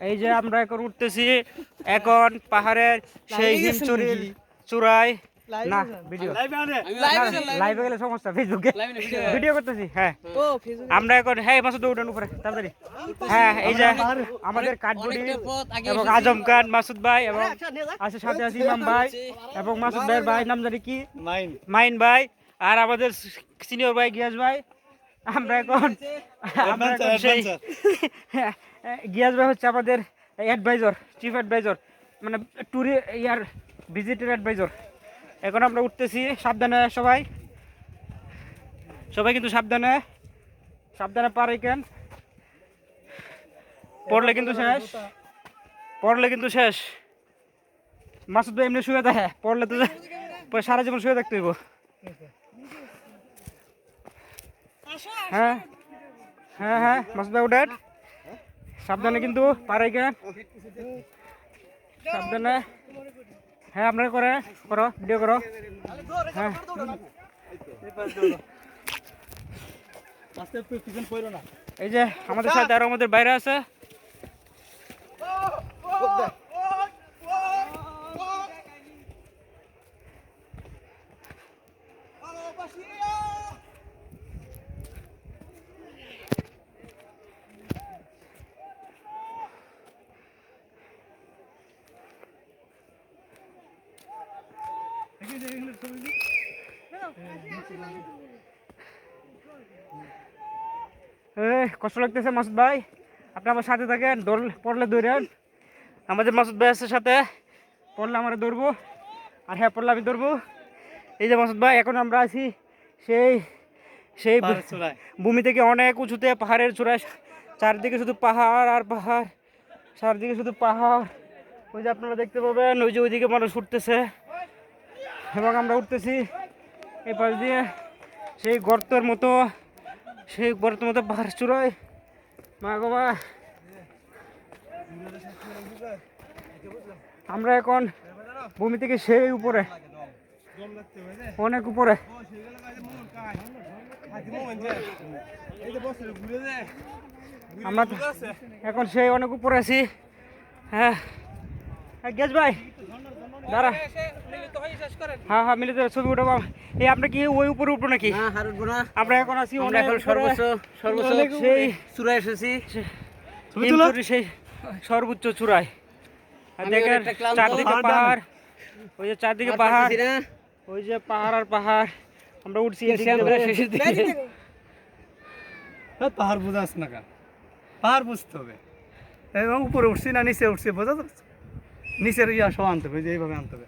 এই যে আমরা এখন উঠতেছি এখন পাহাড়ের সেই হিমচুরির চূড়ায়। না ভিডিও লাইভে গেলে সমস্যা, ফেসবুকে ভিডিও করতেছি। হ্যাঁ আমরা এখন, হ্যাঁ মাসুদ উঠান উপরে তাড়াতাড়ি। হ্যাঁ এই যে আমাদের কাঠবুড়ি এবং আজম খান, মাসুদ ভাই এবং আছে সাথে আছে ইমাম ভাই এবং মাসুদ ভাইয়ের ভাই নাম জানি কি, মাইন ভাই, আর আমাদের সিনিয়র ভাই গিয়াস ভাই। আমরা এখন সেই গিয়াস ভাই হচ্ছে আমাদের অ্যাডভাইজর, চিফ অ্যাডভাইজর, মানে ট্যুরে ইয়ার ভিজিটের অ্যাডভাইজর। এখন আমরা উঠতেছি, সাবধানে সবাই, সবাই কিন্তু সাবধানে সাবধানে পারেন, পড়লে কিন্তু শেষ, পড়লে কিন্তু শেষ। মাসুদ ভাই এমনি শুয়ে থাকে, পড়লে তো সারা জীবন শুয়ে থাকতে হইব। হ্যাঁ হ্যাঁ হ্যাঁ মাসুদ ভাই উঠেন, সাবধানে কিন্তু পারেন, সাবধানে। হ্যাঁ আপনারা করো ভিডিও করো। হ্যাঁ এই যে আমাদের সাথে আরো আমাদের বাইরে আছে। কষ্ট লাগতেছে মাসুদ ভাই, আপনি আমার সাথে থাকেন, পড়লে দৌড়েন। আমাদের মাসুদ ভাই আছে সাথে, পড়লে আমরা দৌড়বো, আর হ্যাঁ পড়লে আমি দৌড়বো। এই যে মাসুদ ভাই, এখন আমরা আছি সেই সেই ভূমি থেকে অনেক উঁচুতে, পাহাড়ের চূড়ায়, চারদিকে শুধু পাহাড় আর পাহাড়, চারদিকে শুধু পাহাড়। ওই যে আপনারা দেখতে পাবেন, ওই যে ওইদিকে মানুষ উঠতেছে এবং আমরা উঠতেছি এই পাশ দিয়ে সেই গর্তের মতো, সেই গর্তের মতো পাহাড় চূড়ায়। মা বাবা, আমরা এখন ভূমি থেকে সেই উপরে, অনেক উপরে। আমরা এখন সেই অনেক উপরে আছি। হ্যাঁ গ্যাস ভাই দাঁড়া, হ্যাঁ হ্যাঁ মিলিত ছবি উঠাবো। এই আপনি কি ওই উপরে উঠবো নাকি? আমরা এখন আছি সেই চূড়ায় এসেছি, সেই সর্বোচ্চ চূড়ায়। দেখেন চারদিকে পাহাড়, ওই যে চারদিকে পাহাড়, ওই যে পাহাড় আর পাহাড়। আমরা উঠছি শেষের দিকে। পাহাড় বোঝা আছে না, পাহাড় বুঝতে হবে। এবং উপরে উঠছি না নিচে উঠছি বোঝা যাচ্ছে, নিচের ইয়া সব আনতে হবে, এইভাবে আনতে হবে।